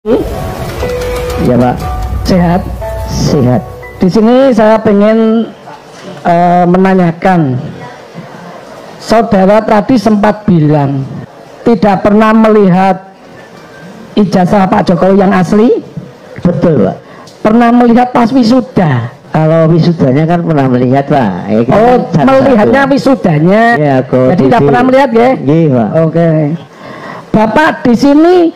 Ya Pak. Sehat? Sehat. Di sini saya pengen menanyakan, saudara tadi sempat bilang tidak pernah melihat ijazah Pak Jokowi yang asli. Betul Pak. Pernah melihat pas wisuda? Kalau wisudanya kan pernah melihat Pak. Ya, oh, kan melihatnya wisudanya. Ya, jadi tidak pernah melihat ya? Iya Pak. Oke. Bapak di sini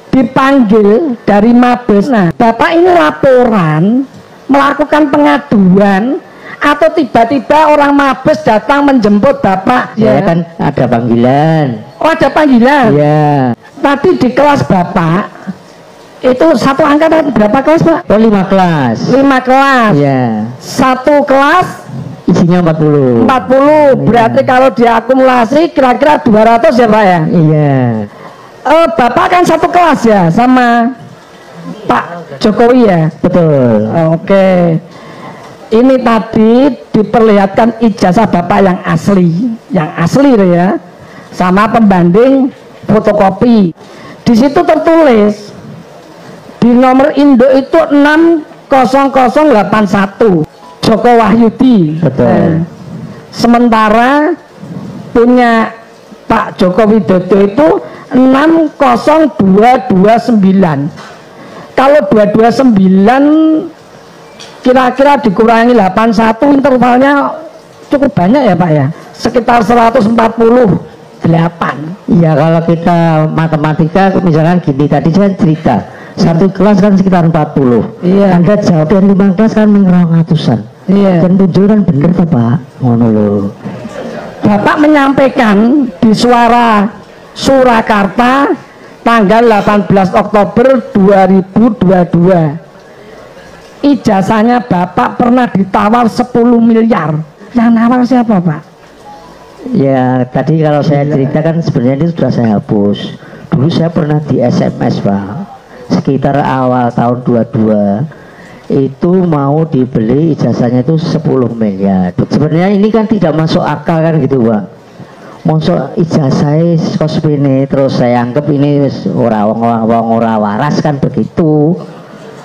dipanggil dari Mabes. Nah, Bapak ini laporan, melakukan pengaduan, atau tiba-tiba orang Mabes datang menjemput Bapak? Ya kan ada panggilan. Oh, ada panggilan? Ya. Tadi di kelas Bapak itu satu angkatan berapa kelas Pak? Oh 5 kelas. 5 kelas. Ya. Satu kelas isinya 40. 40. Berarti ya, kalau diakumulasi kira-kira 200 ya Pak ya? Iya. Bapak kan satu kelas ya sama Pak Jokowi ya? Betul. Oke. Ini tadi diperlihatkan ijazah Bapak yang asli loh ya, sama pembanding fotokopi. Di situ tertulis di nomor induk itu 60081 Joko Wahyudi. Betul. Sementara punya Pak Joko Widodo itu 60229. Kalau 229 kira-kira dikurangi 81, intervalnya cukup banyak ya Pak ya, sekitar 148. Iya, kalau kita matematika misalkan gini, tadi saya cerita satu kelas kan sekitar 40. Iya. Anda jawab yang 5 kelas kan ratusan. Iya. Dan tunjuk kan bener tuh Pak, ngono loh. Bapak menyampaikan di Suara Surakarta tanggal 18 Oktober 2022, ijazahnya Bapak pernah ditawar 10 miliar. Yang nawar siapa Pak? Ya tadi kalau saya ceritakan sebenarnya ini sudah saya hapus. Dulu saya pernah di SMS Pak, sekitar awal tahun 22 itu mau dibeli ijazahnya itu 10 miliar. Sebenarnya ini kan tidak masuk akal kan gitu Pak. Masuk ijazah kospine terus saya anggap ini orang waras kan begitu.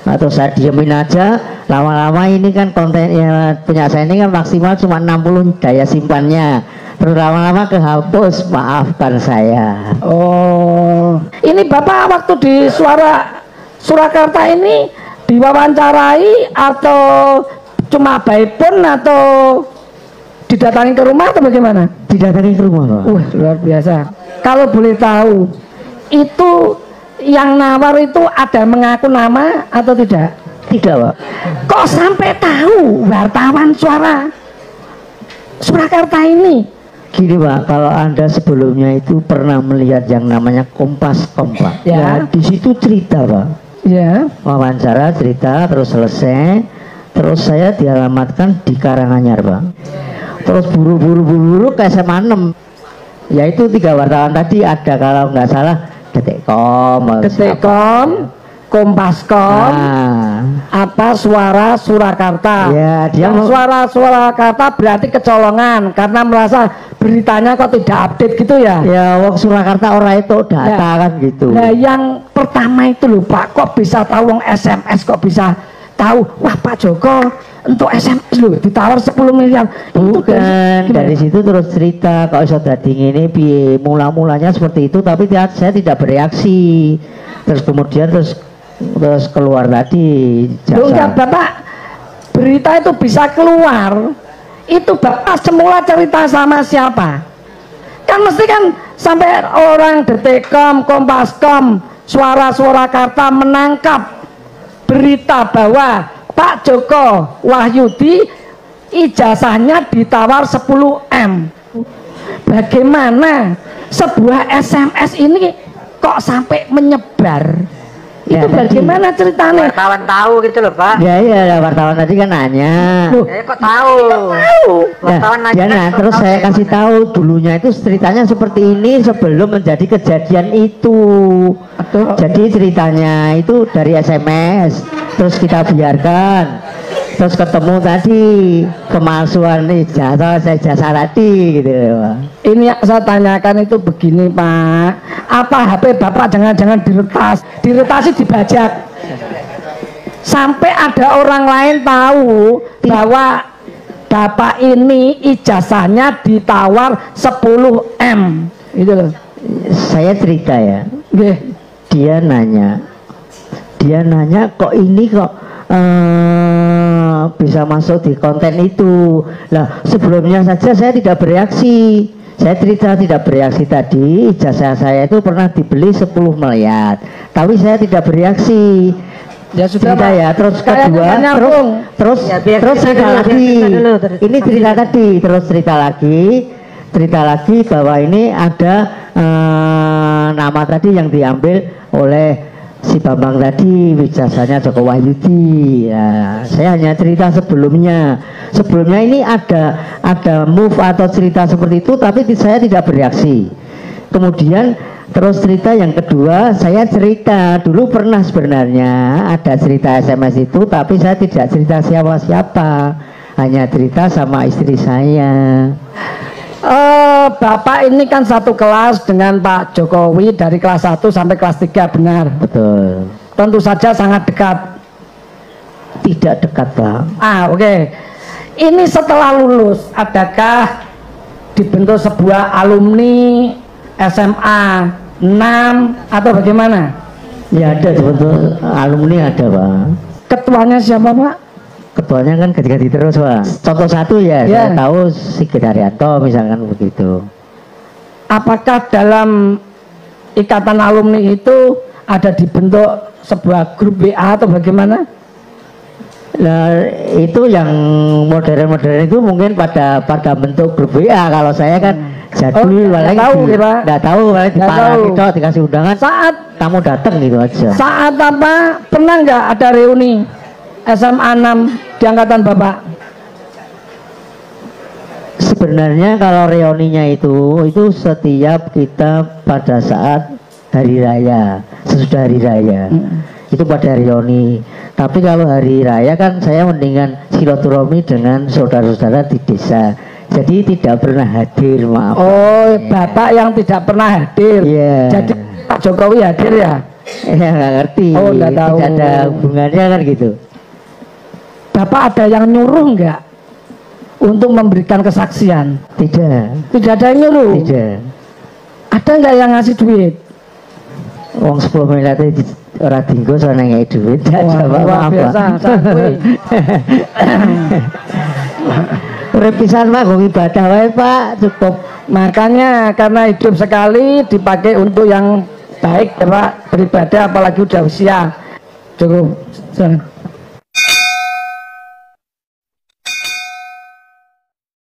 Atau saya diemin aja, lama-lama ini kan kontennya punya saya ini kan maksimal cuma 60 daya simpannya, terus lama-lama kehapus, maafkan saya. Oh, ini Bapak waktu di Suara Surakarta ini diwawancarai atau cuma by phone atau didatangi ke rumah atau bagaimana? Didatangi ke rumah Pak. Wah, luar biasa. Kalau boleh tahu, itu yang nawar itu ada mengaku nama atau tidak? Tidak Pak. Kok sampai tahu wartawan Suara Surakarta ini? Gini Pak, kalau Anda sebelumnya itu pernah melihat yang namanya Kompas.com Pak. Ya. Nah, di situ cerita Pak. Ya. Wawancara cerita terus selesai, terus saya dialamatkan di Karanganyar Pak. Terus buru-buru ke SMA 6. Yaitu 3 wartawan tadi ada, kalau nggak salah Detikkom, Kompas.com, apa Suara Surakarta. Ya, dia Suara Surakarta berarti kecolongan karena merasa beritanya kok tidak update gitu ya. Ya, wong Surakarta orang itu data ya, kan gitu. Nah, yang pertama itu loh Pak, kok bisa tahu wong SMS, kok bisa tahu wah Pak Joko untuk SMS loh ditawar 10 miliar. Bukan, dari situ terus cerita kalau iso dadi ngene piye, mula-mulanya seperti itu tapi saya tidak bereaksi. Terus kemudian terus keluar tadi jasa. Bapak, berita itu bisa keluar, itu Bapak semula cerita sama siapa? Kan mesti kan sampai orang Detikkom, Kompas.com, Suara Surakarta menangkap berita bahwa Pak Joko Wahyudi ijazahnya ditawar 10M. Bagaimana sebuah SMS ini kok sampai menyebar? Ya, itu bagaimana ceritanya? Wartawan tahu gitu loh Pak. Ya iya, wartawan tadi kan nanya. Loh, ya kok tahu? Wartawan nanya. Ya, nah, terus saya kasih tahu dulunya itu ceritanya seperti ini sebelum menjadi kejadian itu. Jadi ceritanya itu dari SMS, terus kita biarkan. terus ketemu tadi pemalsuan ijazah tadi gitu Pak. Ini yang saya tanyakan itu begini Pak, apa HP Bapak jangan-jangan diretasi dibajak sampai ada orang lain tahu bahwa Bapak ini ijazahnya ditawar 10 M gitu loh. Saya cerita ya. Nggih. Dia nanya kok ini kok bisa masuk di konten itu. Lah sebelumnya saja saya tidak bereaksi. Saya cerita tidak bereaksi tadi, ijazah saya itu pernah dibeli 10 miliar, tapi saya tidak bereaksi. Ya sudah cerita ya, terus kedua, terus Ya, cerita lagi. Ini cerita Sampai tadi, terus cerita lagi bahwa ini ada nama tadi yang diambil oleh si Bambang tadi, ijazahnya Joko Wahyudi. Ya, saya hanya cerita sebelumnya ini ada move atau cerita seperti itu, tapi saya tidak bereaksi. Kemudian terus cerita yang kedua, saya cerita dulu pernah sebenarnya ada cerita SMS itu, tapi saya tidak cerita siapa-siapa, hanya cerita sama istri saya. Bapak ini kan satu kelas dengan Pak Jokowi dari kelas 1 sampai kelas 3, benar? Betul. Tentu saja sangat dekat. Tidak dekat Pak. Oke. Ini setelah lulus, adakah dibentuk sebuah alumni SMA 6 atau bagaimana? Ya ada sebetulnya alumni ada Pak. Ketuanya siapa Pak? Ketuanya kan ganti-ganti terus Pak. Contoh satu ya, saya tahu Sigit Haryanto misalkan begitu. Apakah dalam ikatan alumni itu ada dibentuk sebuah grup WA atau bagaimana? Nah itu yang modern-modern itu mungkin pada bentuk grup WA. Kalau saya kan jadul, nggak tahu paling di dikasih undangan saat tamu datang gitu aja. Saat apa pernah nggak ada reuni SMA 6 di angkatan Bapak? Sebenarnya kalau reuninya itu setiap kita pada saat hari raya, sesudah hari raya itu pada reuni. Tapi kalau hari raya kan saya mendingan silaturahmi dengan saudara-saudara di desa. Jadi tidak pernah hadir, maaf. Bapak yang tidak pernah hadir. Jadi Pak Jokowi hadir ya? Nggak ngerti. Nggak tahu. Tidak ada hubungannya kan gitu. Bapak ada yang nyuruh nggak untuk memberikan kesaksian? Tidak. Tidak ada yang nyuruh? Tidak. Ada nggak yang ngasih duit? Wong 10 miliar itu orang tinggal soalnya nggak duit. Wah, biasa. Repisan Pak, gue ibadah wae Pak, cukup. Makanya karena hidup sekali dipakai untuk yang baik ya Pak, beribadah apalagi udah usia. Cukup.